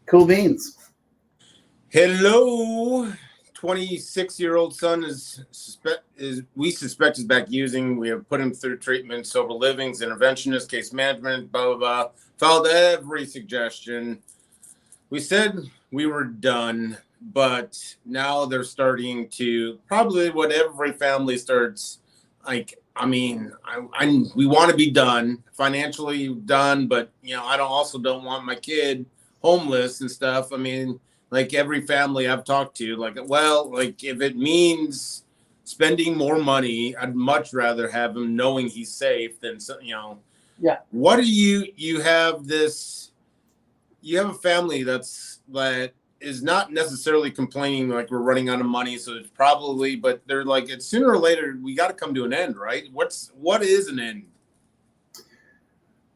Cool beans. Hello. 26-year-old son we suspect is back using. We have put him through treatment, sober livings, interventionist, case management, blah blah blah. Followed every suggestion. We said we were done, but now they're starting to probably what every family starts like. We want to be done financially done, but I don't want my kid homeless and stuff. Like every family I've talked to, like if it means spending more money, I'd much rather have him knowing he's safe than. Yeah. What do you have this? You have a family that is not necessarily complaining like we're running out of money, so it's probably, but they're like, it's sooner or later we got to come to an end, right? What is an end?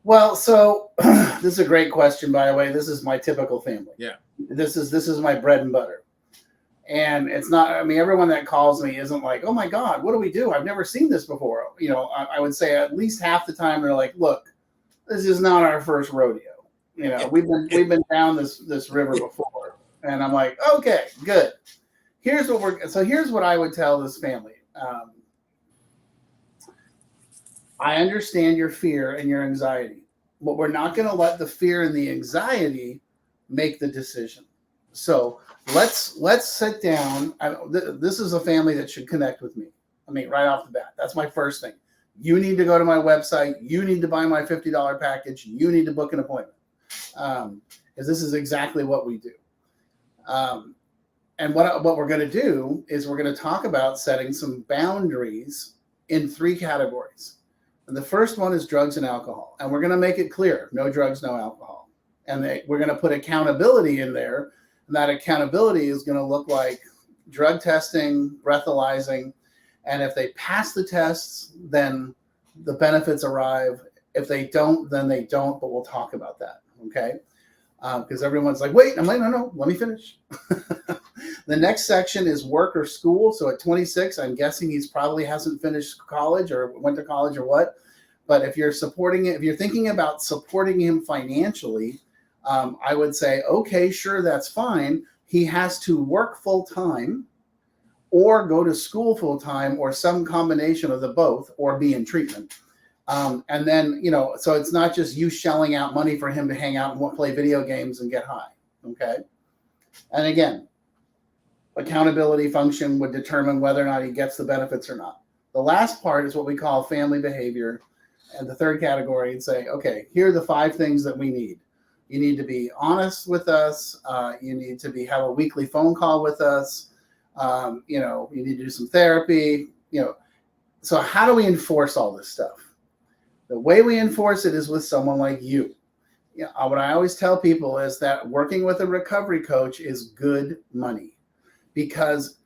Well, so this is a great question, by the way. This is my typical family. Yeah. This is my bread and butter. And it's not, everyone that calls me isn't like, oh my God, what do we do? I've never seen this before. I would say at least half the time they're like, look, this is not our first rodeo. We've been down this river before. And I'm like, okay, good. Here's what I would tell this family. I understand your fear and your anxiety, but we're not going to let the fear and the anxiety make the decision. So let's sit down. This is a family that should connect with me. Right off the bat, that's my first thing. You need to go to my website. You need to buy my $50 package. You need to book an appointment. Because this is exactly what we do. And what we're going to do is we're going to talk about setting some boundaries in 3 categories. And the first one is drugs and alcohol. And we're going to make it clear, no drugs, no alcohol. And we're going to put accountability in there. And that accountability is going to look like drug testing, breathalyzing. And if they pass the tests, then the benefits arrive. If they don't, then they don't. But we'll talk about that. Okay? Because everyone's like, wait. I'm like, no, let me finish. The next section is work or school. So at 26, I'm guessing he's probably hasn't finished college or went to college or what. But if you're supporting it, if you're thinking about supporting him financially, I would say, okay, sure, that's fine. He has to work full time or go to school full time or some combination of the both or be in treatment. And then, so it's not just you shelling out money for him to hang out and play video games and get high. Okay. And again, accountability function would determine whether or not he gets the benefits or not. The last part is what we call family behavior. And the third category, and say, okay, here are the 5 things that we need. You need to be honest with us. You need to have a weekly phone call with us. You need to do some therapy. So how do we enforce all this stuff? The way we enforce it is with someone like you. What I always tell people is that working with a recovery coach is good money, because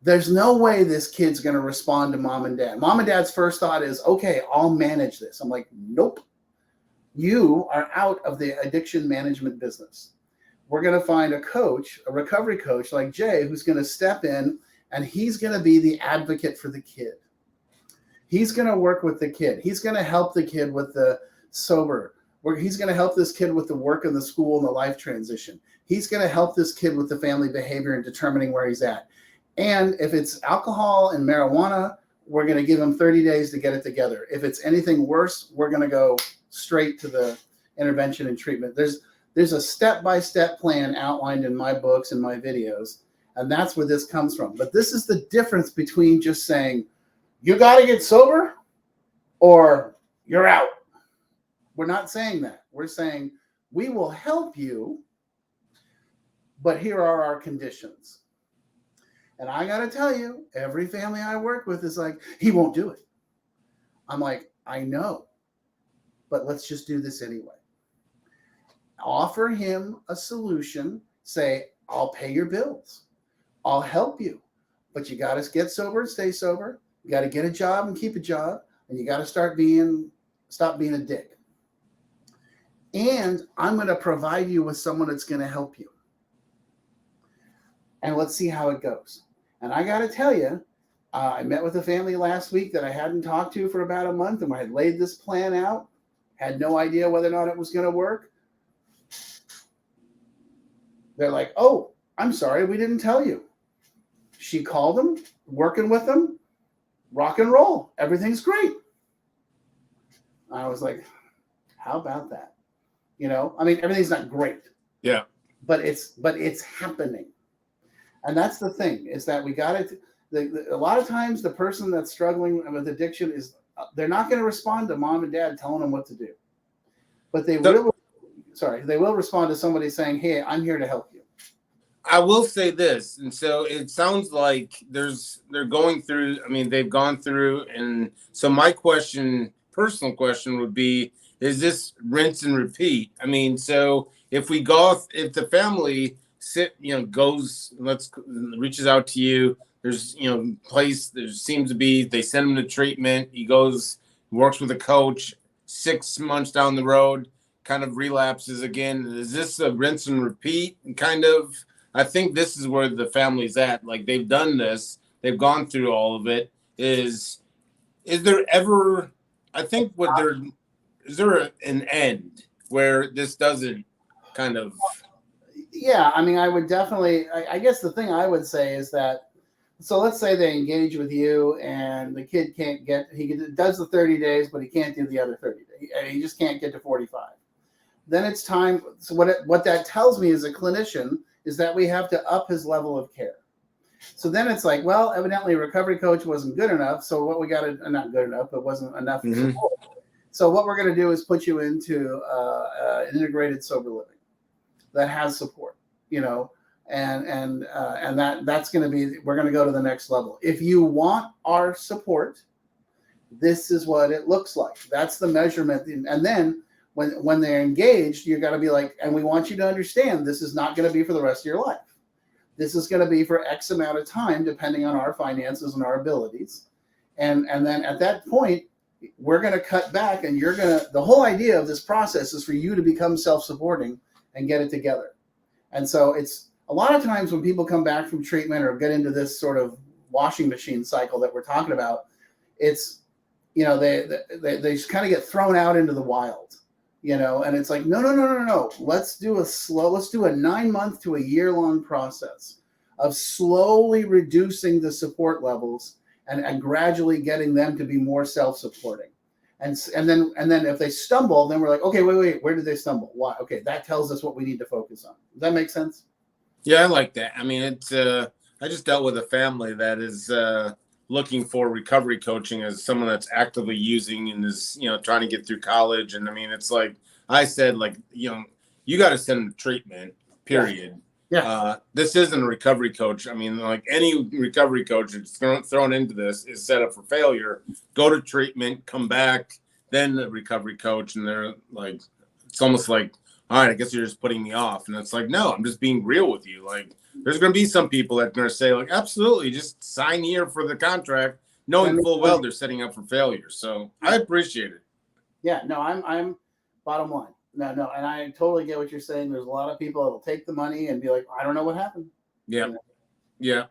there's no way this kid's going to respond to mom and dad. Mom and dad's first thought is, okay, I'll manage this. I'm like, nope. You are out of the addiction management business. We're going to find a coach, a recovery coach like Jay, who's going to step in, and he's going to be the advocate for the kid. He's going to work with the kid. He's going to help the kid with the sober. He's going to help this kid with the work in the school and the life transition. He's going to help this kid with the family behavior and determining where he's at. And if it's alcohol and marijuana, we're going to give him 30 days to get it together. If it's anything worse, we're going to go straight to the intervention and treatment. There's a step-by-step plan outlined in my books and my videos, and that's where this comes from. But this is the difference between just saying, you got to get sober or you're out. We're not saying that. We're saying we will help you, but here are our conditions. And I got to tell you, every family I work with is like, he won't do it. I'm like, I know, but let's just do this anyway. Offer him a solution. Say, I'll pay your bills. I'll help you, but you got to get sober and stay sober. You got to get a job and keep a job, and you got to stop being a dick. And I'm going to provide you with someone that's going to help you. And let's see how it goes. And I got to tell you, I met with a family last week that I hadn't talked to for about a month, and I had laid this plan out, had no idea whether or not it was going to work. They're like, oh, I'm sorry, we didn't tell you. She called them, working with them, rock and roll. Everything's great. I was like, how about that? I mean, everything's not great. Yeah. But it's happening. And that's the thing, is that we got it. A lot of times the person that's struggling with addiction is, they're not going to respond to mom and dad telling them what to do. But they will respond to somebody saying, hey, I'm here to help you. I will say this, and so it sounds like they're going through. I mean, they've gone through, and so my personal question would be: is this rinse and repeat? I mean, so if the family reaches out to you, there's there seems to be, they send him to treatment. He goes, works with a coach. 6 months down the road, kind of relapses again. Is this a rinse and repeat kind of? I think this is where the family's at. Like, they've done this, they've gone through all of it. Is there ever? I think is there an end where this doesn't kind of? Yeah, I mean, I would definitely. I guess the thing I would say is that. So let's say they engage with you, and the kid can't get. He does the 30 days, but he can't do the other 30 days. He just can't get to 45. Then it's time. So what that tells me as a clinician is that we have to up his level of care. So then it's like, well, evidently recovery coach wasn't good enough. So what we got to, not good enough, but wasn't enough support. So what we're going to do is put you into an integrated sober living that has support, and that's going to be, we're going to go to the next level. If you want our support, this is what it looks like. That's the measurement. And then when they're engaged, you're going to be like, and we want you to understand, this is not going to be for the rest of your life. This is going to be for X amount of time, depending on our finances and our abilities. And then at that point, we're going to cut back, and the whole idea of this process is for you to become self-supporting and get it together. And so it's a lot of times when people come back from treatment or get into this sort of washing machine cycle that we're talking about, it's, they kind of get thrown out into the wild. And it's like, no. Let's do a 9-month to a year-long process of slowly reducing the support levels and gradually getting them to be more self-supporting. And then if they stumble, then we're like, okay, wait, where did they stumble? Why? Okay, that tells us what we need to focus on. Does that make sense? Yeah, I like that. I mean, I just dealt with a family that is looking for recovery coaching as someone that's actively using and is, trying to get through college. And I mean, it's like I said, like, you got to send them to treatment, period. Yeah. This isn't a recovery coach. I mean, like any recovery coach that's thrown into this is set up for failure. Go to treatment, come back, then the recovery coach. And they're like, it's almost like, all right, I guess you're just putting me off. And it's like, no, I'm just being real with you. Like, there's going to be some people that are going to say, like, absolutely, just sign here for the contract, knowing full well they're setting up for failure. So I appreciate it. Yeah, no, I'm bottom line. No, and I totally get what you're saying. There's a lot of people that will take the money and be like, I don't know what happened. Yeah. Yeah.